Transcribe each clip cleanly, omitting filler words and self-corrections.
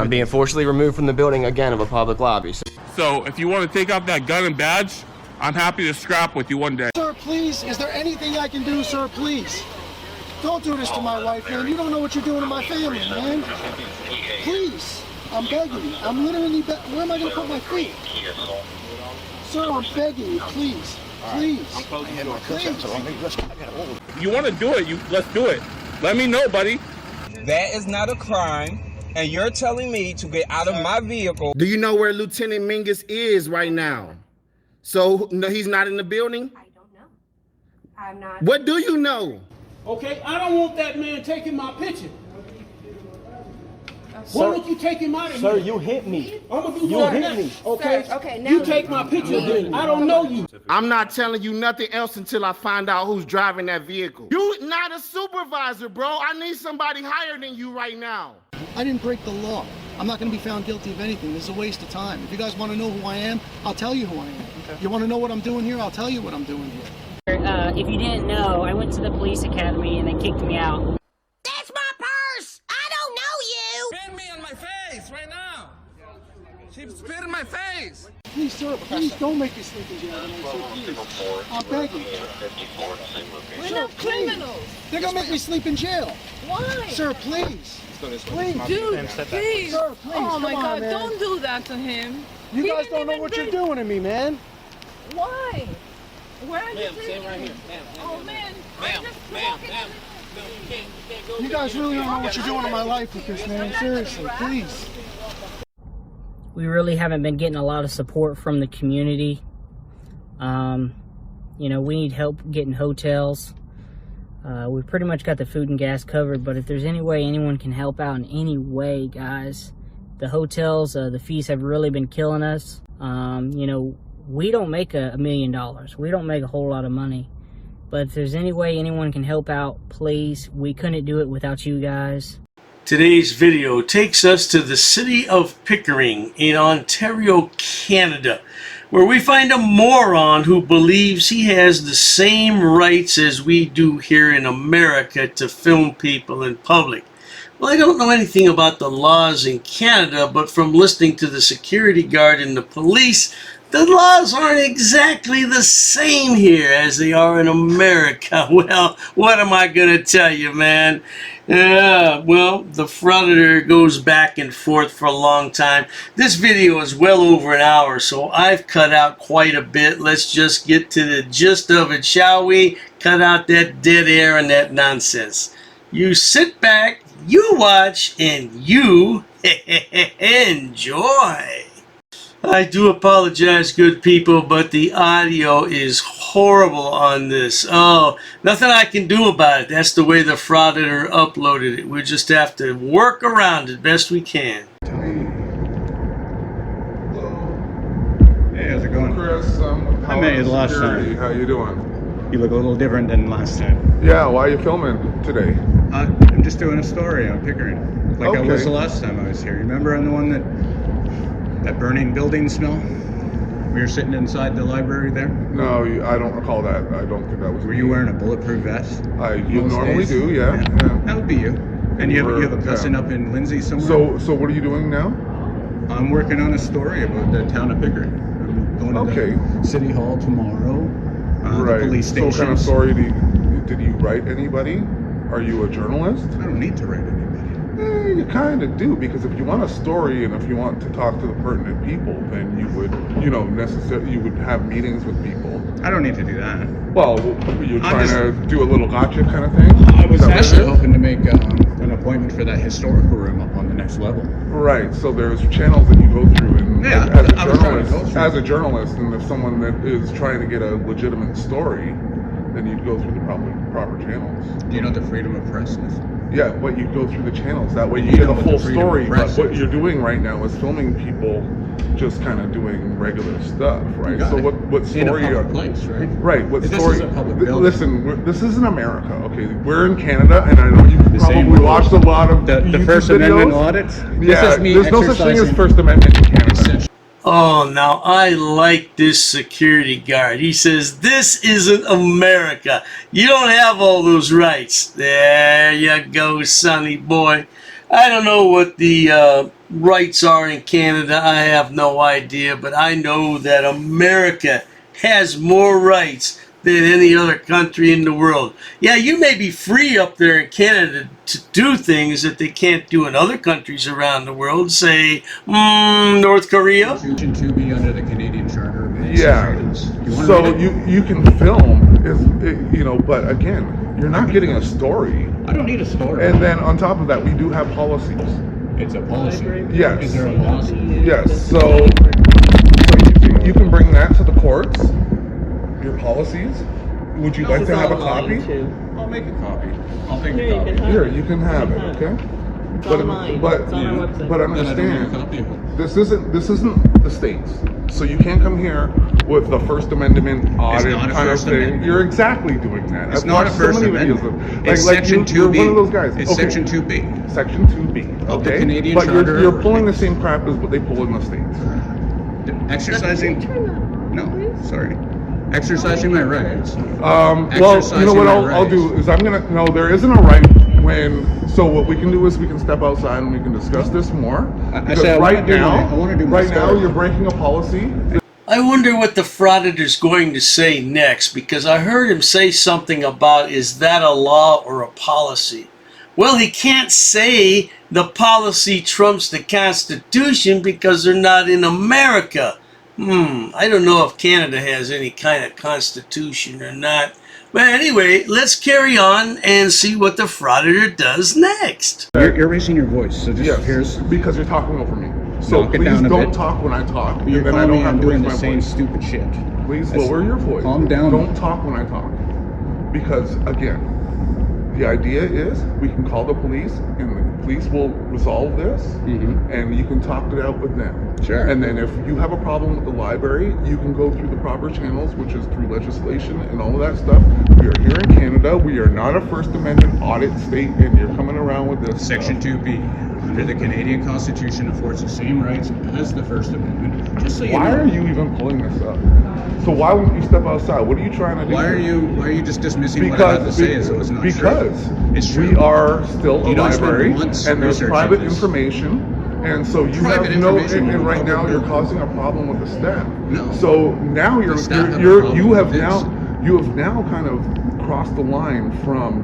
I'm being forcibly removed from the building again of a public lobby. So if you want to take off that gun and badge, I'm happy to scrap with you one day. Sir, please, is there anything I can do, sir, please? Don't do this to my wife, man. You don't know what you're doing to my family, man. Please, I'm begging you. I'm literally where am I going to put my feet? Sir, I'm begging you, please. Please. Please. You want to do it, let's do it. Let me know, buddy. That is not a crime, and you're telling me to get out of my vehicle. Do you know where Lieutenant Mingus is right now? So, no, he's not in the building? I don't know. I'm not. What do you know? Okay, I don't want that man taking my picture. Why don't you take him out of here? Sir, you hit me. I'm gonna do You that hit next, me. okay? Sir, okay, now you take my picture then. I don't know you. I'm not telling you nothing else until I find out who's driving that vehicle. You not a supervisor, bro. I need somebody higher than you right now. I didn't break the law. I'm not going to be found guilty of anything. This is a waste of time. If you guys want to know who I am, I'll tell you who I am. Okay. You want to know what I'm doing here? I'll tell you what I'm doing here. If you didn't know, I went to the police academy and they kicked me out. That's my purse! I don't know you! Spit me on my face right now. She spit in my face. Please, sir, please don't make me sleep in jail tonight, sir, please. I'm begging. We're not criminals. They're going to make me sleep in jail. Why? Sir, please. Please. Dude, please. Sir, please. Oh my Come on, God, man. don't do that to him. You He guys didn't don't know even what bring- you're doing to me, man. Why? Where are you Ma'am, taking stand right me? here. Ma'am, Oh man, Ma'am, I'm just ma'am, walking. ma'am. No, you can't go. You guys really don't know what you're doing in my life with this, man. Seriously, please. We really haven't been getting a lot of support from the community. You know, we need help getting hotels. We pretty much got the food and gas covered, but if there's any way anyone can help out in any way, guys, the hotels, the fees have really been killing us. You know, we don't make $1 million. We don't make a whole lot of money. But if there's any way anyone can help out, please. We couldn't do it without you guys. Today's video takes us to the city of Pickering in Ontario, Canada, where we find a moron who believes he has the same rights as we do here in America to film people in public. Well, I don't know anything about the laws in Canada, but from listening to the security guard and the police, the laws aren't exactly the same here as they are in America. Well, what am I going to tell you, man? Yeah, well, the Frauditor goes back and forth for a long time. This video is well over an hour, so I've cut out quite a bit. Let's just get to the gist of it, shall we? Cut out that dead air and that nonsense. You sit back, you watch, and you enjoy. I do apologize, good people, but the audio is horrible on this. Oh, nothing I can do about it. That's the way the Frauditor uploaded it. We just have to work around it best we can. Hey, how's it going? Chris, I met you last time. How you doing? You look a little different than last time. Yeah, why are you filming today? I'm just doing a story on Pickering. Like I was Okay. the last time I was here. Remember on the one that burning building smell? We were sitting inside the library there. No, I don't recall that. I don't think that was. Were you wearing a bulletproof vest? You most normally days? do, yeah. That would be you. And you have a cousin yeah. up in Lindsay somewhere? So what are you doing now? I'm working on a story about the town of Pickering. I'm going to the city hall tomorrow. Right. The police station. So what kind of story did you write anybody? Are you a journalist? I don't need to write anybody. You kind of do, because if you want a story and if you want to talk to the pertinent people, then you would, you would have meetings with people. I don't need to do that. Well, you're trying to do a little gotcha kind of thing? I was actually hoping to make an appointment for that historical room up on the next level. Right, so there's channels that you go through, and Yeah, as a journalist, and if someone that is trying to get a legitimate story, then you'd go through the proper channels. Do you know what the freedom of press is? Yeah, but you go through the channels. That way you get a full story. But what you're doing right now is filming people just kind of doing regular stuff, right? So what story? In a public place, right? Right. What this story? Is a public building. Listen, this isn't America, okay? We're in Canada, and I know you've probably rules. watched a lot of the YouTube First videos. Amendment audits. Yeah, This is me there's no such thing as exercising First Amendment in Canada. Oh, now I like this security guard. He says, this isn't America. You don't have all those rights. There you go, sonny boy. I don't know what the rights are in Canada, I have no idea, but I know that America has more rights than any other country in the world. Yeah, you may be free up there in Canada to do things that they can't do in other countries around the world, say North Korea. Section 2B under the Canadian Charter. Yeah. So you can film, but again, you're not getting a story. I don't need a story. And then on top of that, we do have policies. It's a policy. Yes. Is there a law? Yes. So you can bring that to the courts. Your policies. Would you like to have a copy? I'll make a copy. I'll make a copy. Here, you can have it. Okay. But understand, this isn't the States. So you can't come here with the First Amendment audit kind of thing. You're exactly doing that. It's not a First Amendment. It's Section 2B. You're one of those guys. It's Section 2B. Section 2B. Of the Okay. Canadian But Charter. you're pulling the same crap as what they pull in the States. Exercising. No, sorry. Exercising my rights. Well, you know what I'll do is there isn't a right so what we can do is we can step outside and we can discuss this more. Because right now you're breaking a policy. I wonder what the Frauditors going to say next, because I heard him say something about, is that a law or a policy? Well, he can't say the policy trumps the Constitution because they're not in America. I don't know if Canada has any kind of constitution or not. But anyway, let's carry on and see what the Frauditor does next. You're raising your voice, so here's... Because you're talking over me. So Knock it please down a don't bit. talk when I talk. You're and then I calling don't me have I'm to raise doing the my same voice. stupid shit. Please lower your voice. Calm down. Don't talk when I talk. Because again, the idea is we can call the police and the police will resolve this and you can talk it out with them. Sure. And then if you have a problem with the library, you can go through the proper channels, which is through legislation and all of that stuff. We are here in Canada. We are not a First Amendment audit state, and you're coming around with this Section 2B under the Canadian Constitution affords the same rights as the First Amendment. Just so you Why know. are you even pulling this up? So why won't you step outside? What are you trying to do? Why are you just dismissing what I have to say as though it's not true? Because it's true. We are still a You don't library, spend months and there's researching private this. information, and so you Private have no. information And on right now public you're buildings. causing a problem with the staff. No. So now The staff have a problem you with have this. you have now kind of crossed the line from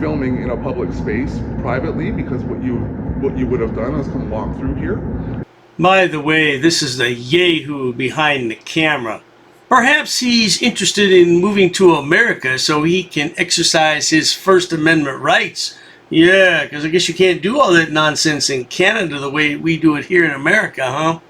filming in a public space privately, because what you would have done is come walk through here. By the way, this is the Yahoo behind the camera. Perhaps he's interested in moving to America so he can exercise his First Amendment rights. Yeah, because I guess you can't do all that nonsense in Canada the way we do it here in America, huh?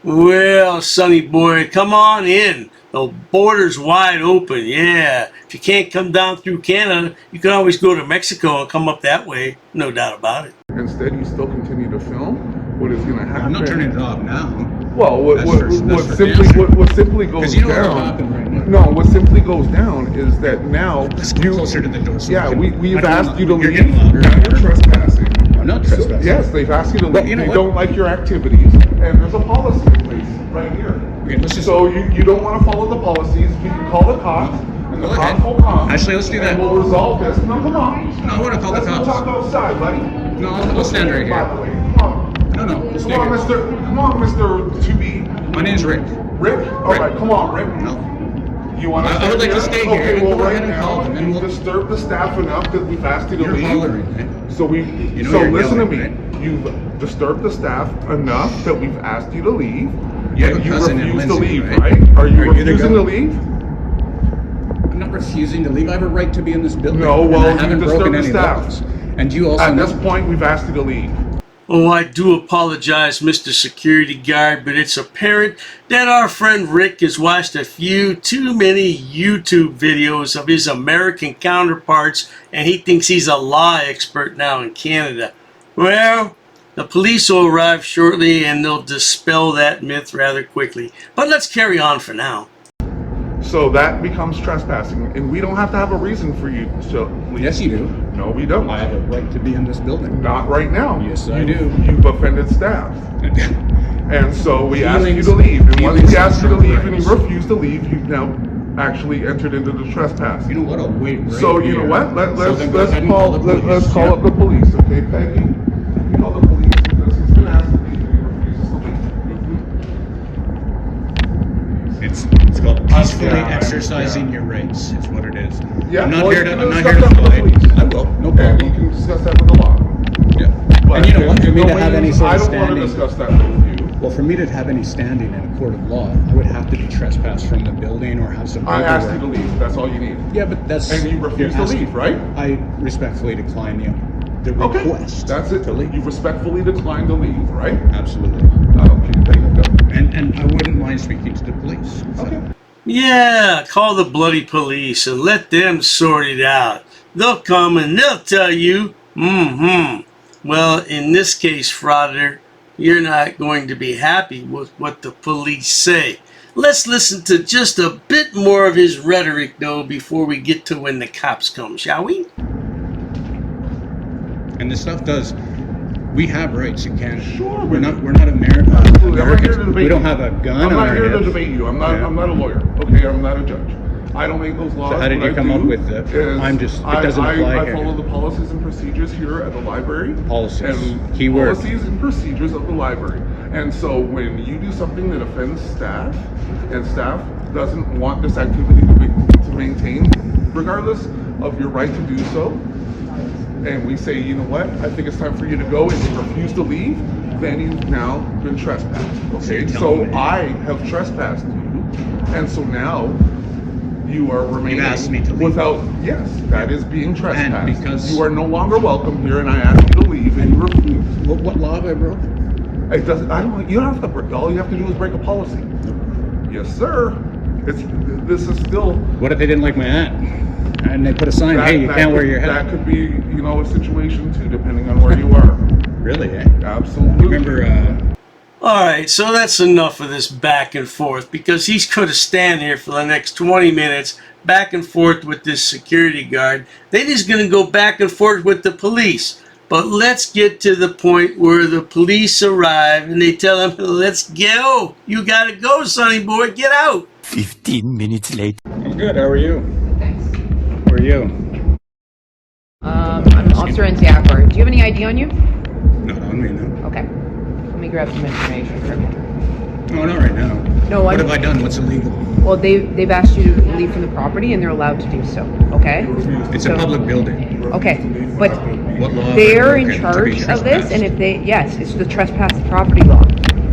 Well, sonny boy, come on in. The border's wide open, yeah. If you can't come down through Canada, you can always go to Mexico and come up that way. No doubt about it. Instead, you still continue to film. What is going to happen? I'm not turning it off now. Well, what simply goes you know what'll down. happen right now. No, what simply goes down is that now Let's get closer to the door. So we've asked you to You're leave. getting louder. Now you're trespassing. I'm not trespassing. Yes, they've asked you to But leave. you know They what? don't like your activities, and there's a policy in place right here. Okay, let's just... So you don't want to follow the policies. We can call the cops, and the Go cops ahead. will come. Actually, let's do that. And we'll resolve this. No, come on. No, I want to call the Let's go cops. talk outside, buddy. No, I'll stand right By here. the way, come on. No, we'll stay Come on, here. Mr. 2B. My name's Rick. Rick? All right, come on, Rick. No. You want to I would like to stay here. Okay, well, Go right ahead and call now, them, and you've we'll... disturbed the staff enough that we've asked you to You're leave. hollering, right? So know listen to you're me. yelling, You've disturbed the staff enough that we've asked you to leave. You have and a you cousin in refuse to Lindsay, leave, right? Are you Are you the refusing guy? to leave? I'm not refusing to leave. I have a right to be in this building. No, and well, I you haven't disturbed broken the any staff. laws. And you also At know... this point, we've asked you to leave. Oh, I do apologize, Mr. Security Guard, but it's apparent that our friend Rick has watched a few too many YouTube videos of his American counterparts, and he thinks he's a law expert now in Canada. Well, the police will arrive shortly, and they'll dispel that myth rather quickly. But let's carry on for now. So that becomes trespassing, and we don't have to have a reason for you to leave. Yes, you do. No, we don't. I have a right to be in this building. Not right now. Yes, I do. You've offended staff. And so we asked you to Feelings- leave. And once feelings we asked you to are leave and you rights. refused to leave, you've now actually entered into the trespass. You know what? I'll wait right So you know here. what? So then go ahead and Let's call the police. up the police, okay, Peggy? You call the police because he's gonna have to leave. It's called peacefully exercising your rights. Is what it is. Yeah, I'm not well, here you to. can I'm not discuss here to that with the fight. police. I will. No And problem. you can discuss that with the law. Yeah. But And you know what? For me no to have any means sort I of don't want to standing. discuss that with you. Well, for me to have any standing in a court of law, I would have to be trespassed from the building or have some I paperwork. asked you to leave. That's all you need. Yeah, but that's. And you refuse to you're asking- leave, right? I respectfully decline the Okay. request. That's it. To leave. You respectfully declined to leave, right? Absolutely. Okay, there you go. And I wouldn't mind speaking to the police. So. Okay. Yeah, call the bloody police and let them sort it out. They'll come and they'll tell you, Well, in this case, Frauditor, you're not going to be happy with what the police say. Let's listen to just a bit more of his rhetoric, though, before we get to when the cops come, shall we? And this stuff does. We have rights in Canada. Sure, We're not Absolutely. I'm not here to Americans. debate We don't you. have a gun I'm on not our here to hips. debate you. I'm not Yeah. a lawyer. Okay, I'm not a judge. I don't make those laws. So how did What you I come up do with the? is It doesn't apply I here. follow the policies and procedures here at the library. Policies. And Keyword. policies and procedures of the library. And so when you do something that offends staff, and staff doesn't want this activity to maintain, regardless of your right to do so, and we say, you know what, I think it's time for you to go, and you refuse to leave, then you've now been trespassed. Okay, so I have trespassed you, and so now you are remaining asked me to leave. without. Yes, that is being trespassed. And because- you are no longer welcome here, and I asked you to leave, and you refused. What law have I broken? It doesn't. I don't. You don't have to break. All you have to do is break a policy. Yes, sir. This is still. What if they didn't like my hat? And they put a sign, hey, you can't wear your hat. That could be, a situation too, depending on where you are. Really, eh? Absolutely. Remember, Alright, so that's enough of this back and forth, because he's going to stand here for the next 20 minutes back and forth with this security guard. Then he's going to go back and forth with the police. But let's get to the point where the police arrive and they tell him, let's go. You got to go, sonny boy. Get out. 15 minutes later. I'm good. How are you? Thanks. How are you? I'm Officer Nziakor. Do you have any ID on you? Not on me, no. Okay. Let me grab some information from you. No, not right now. No, What have I done? What's illegal? Well, they've asked you to leave from the property, and they're allowed to do so. Okay. It's So- a public building. Okay, but What law? have I they're in broken to be charge of this, and trespassed? if they, yes, it's the trespass property law.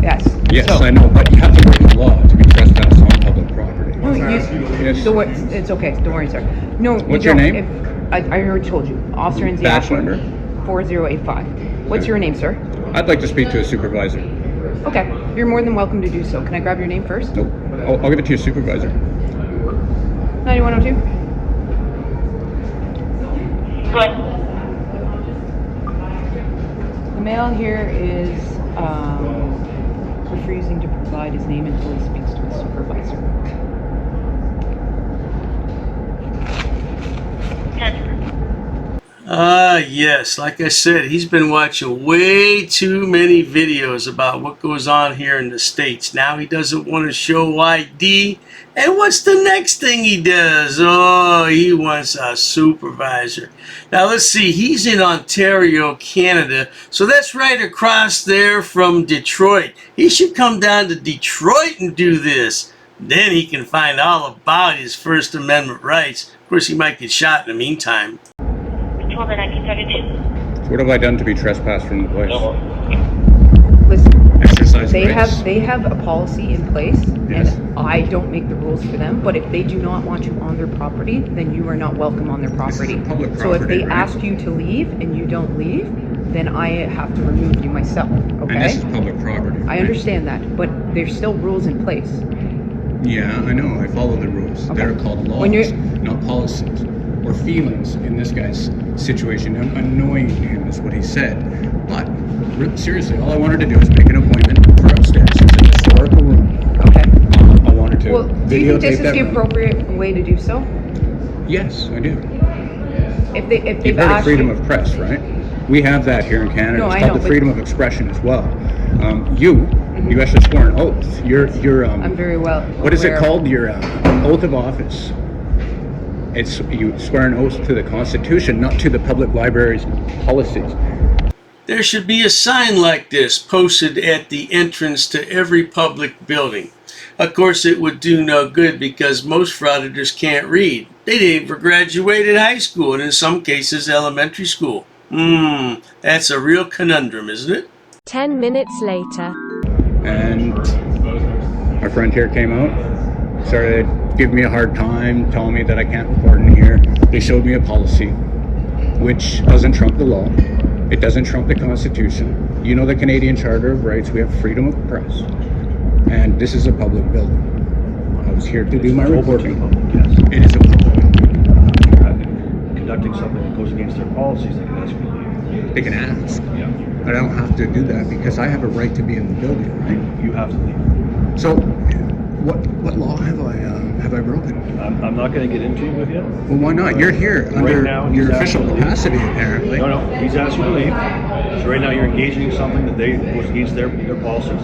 Yes. Yes, So- I know, but you have to break the law to be trespassed on public property. No, Yes. don't worry, it's okay. Don't worry, sir. No, you What's your don't. name? I already told you. Officer Badge Nziakor. number? 4085. What's your name, sir? I'd like to speak to a supervisor. Okay, you're more than welcome to do so. Can I grab your name first? Nope. I'll give it to your supervisor. 9102. The male here is refusing to provide his name until he speaks to his supervisor. Yes, like I said, he's been watching way too many videos about what goes on here in the States. Now he doesn't want to show ID. And what's the next thing he does? Oh, he wants a supervisor. Now let's see, he's in Ontario, Canada. So that's right across there from Detroit. He should come down to Detroit and do this. Then he can find all about his First Amendment rights. Of course, he might get shot in the meantime. What have I done to be trespassed from the place? Listen, Exercise they rights. have a policy in place, Yes. and I don't make the rules for them. But if they do not want you on their property, then you are not welcome on their property. This is public So if property, they right? ask you to leave and you don't leave, then I have to remove you myself. Okay? And this is public property. I right? understand that, but there's still rules in place. Yeah, I know. I follow the rules. Okay. They're called laws, When you're- not policies or feelings. In this guy's situation, I'm annoying him is what he said. But seriously, all I wanted to do is make an appointment for upstairs. It's an historical room. Okay. I wanted to Well, do you think this videotape is that the room. appropriate way to do so? Yes, I do. If they've You've heard of asked freedom you, of press, right? We have that here in Canada. No, it's I called know, the but- freedom of expression as well. You actually swore an oath. You're I'm very well. What is it aware of- called? Your oath of office. It's you swear an oath to the Constitution, not to the public library's policies. There should be a sign like this posted at the entrance to every public building. Of course, it would do no good because most frauditors can't read. They didn't even graduate high school, and in some cases, elementary school. That's a real conundrum, isn't it? 10 minutes later. And my friend here came out, started giving me a hard time, telling me that I can't record in here. They showed me a policy, which doesn't trump the law. It doesn't trump the Constitution. You know the Canadian Charter of Rights, we have freedom of press. And this is a public building. I was here to do my reporting. It is a public building. Conducting something that goes against their policies, they can ask you to leave. They can ask. Yeah. But I don't have to do that because I have a right to be in the building, right? You have to leave. So, what law have I broken? I'm not going to get into it with you. Well, why not? You're here under right now, your official capacity, apparently. No, he's asked you to leave. So right now you're engaging in something that goes against their policies.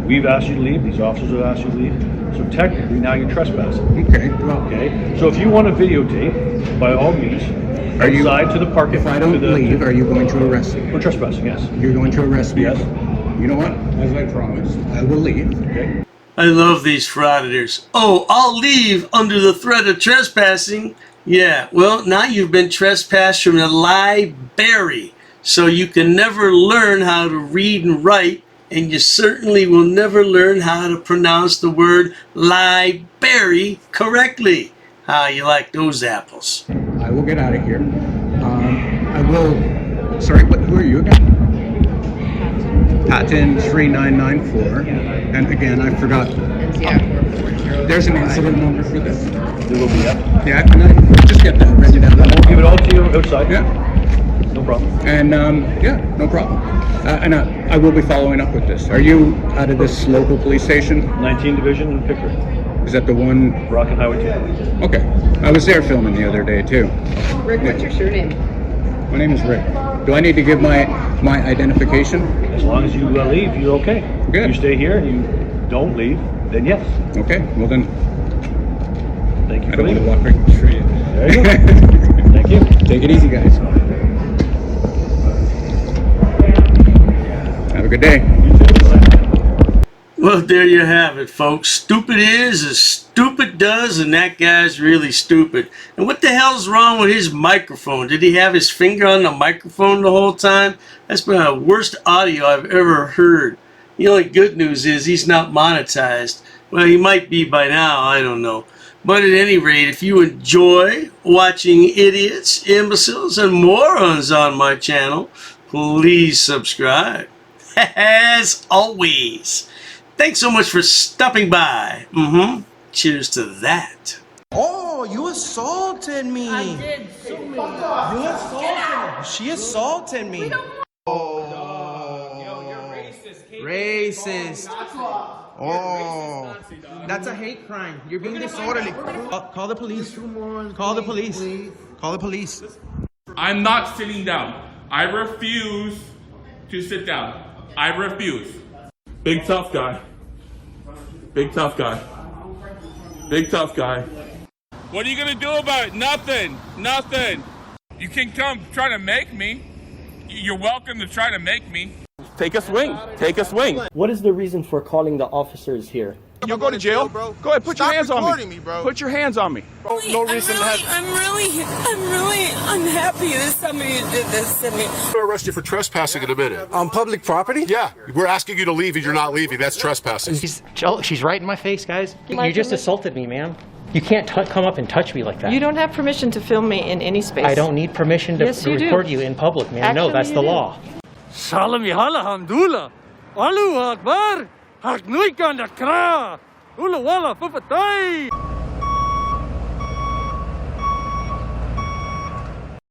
We've asked you to leave. These officers have asked you to leave. So technically now you're trespassing. Okay. Well, okay. So if you want to videotape, by all means, outside to the park. If I don't leave, are you going to arrest me? For trespassing, yes. You're going to arrest me? Yes. You know what? As I promised, I will leave. Okay. I love these frauditors. Oh, I'll leave under the threat of trespassing. Yeah, well, now you've been trespassed from the library. So you can never learn how to read and write, and you certainly will never learn how to pronounce the word library correctly. How you like those apples? I will get out of here. I will... Sorry, who are you again? Patent 3994. And again, I forgot. There's an incident number for this. There will be, yeah. Yeah, can I just get that written down? We'll give it all to you outside. Yeah. No problem. And, yeah, no problem. And I will be following up with this. Are you out of this local police station? 19 Division in Pickering. Is that the one? Rock and Highway 2. Okay. I was there filming the other day, too. Rick, what's your surname? My name is Rick. Do I need to give my identification? As long as you leave, you're okay. Good. If you stay here and you don't leave, then yes. Okay, well then. Thank you. I don't want to walk right through you. There you go. Thank you. Take it easy, guys. Have a good day. Well, there you have it, folks. Stupid is as stupid does, and that guy's really stupid. And what the hell's wrong with his microphone? Did he have his finger on the microphone the whole time? That's been the worst audio I've ever heard. The only good news is he's not monetized. Well, he might be by now, I don't know. But at any rate, if you enjoy watching idiots, imbeciles, and morons on my channel, please subscribe. As always. Thanks so much for stopping by. Cheers to that. Oh, you assaulted me. I did. So many. You assaulted me. She assaulted me. Yo, you're racist. Racist. Oh, that's a hate crime. You're being disorderly. Call the police. Call the police. Call the police. I'm not sitting down. I refuse to sit down. I refuse. Big tough guy. Big tough guy. Big tough guy. What are you gonna do about it? Nothing. Nothing. You can come try to make me. You're welcome to try to make me. Take a swing. Take a swing. What is the reason for calling the officers here? You'll go to jail, bro. Go ahead, put your hands on me. Bro. Put your hands on me. No reason I'm really unhappy that somebody did this to me. We'll arrest you for trespassing in a minute. On public property? Yeah, we're asking you to leave and you're not leaving. That's trespassing. She's right in my face, guys. You just assaulted me, ma'am. You can't come up and touch me like that. You don't have permission to film me in any space. I don't need permission to Yes, you record do. you in public, ma'am. No, Actually, that's you the do. law. Salami hala handula. Alu akbar. Haknuikan da kra. Ula wala papatay.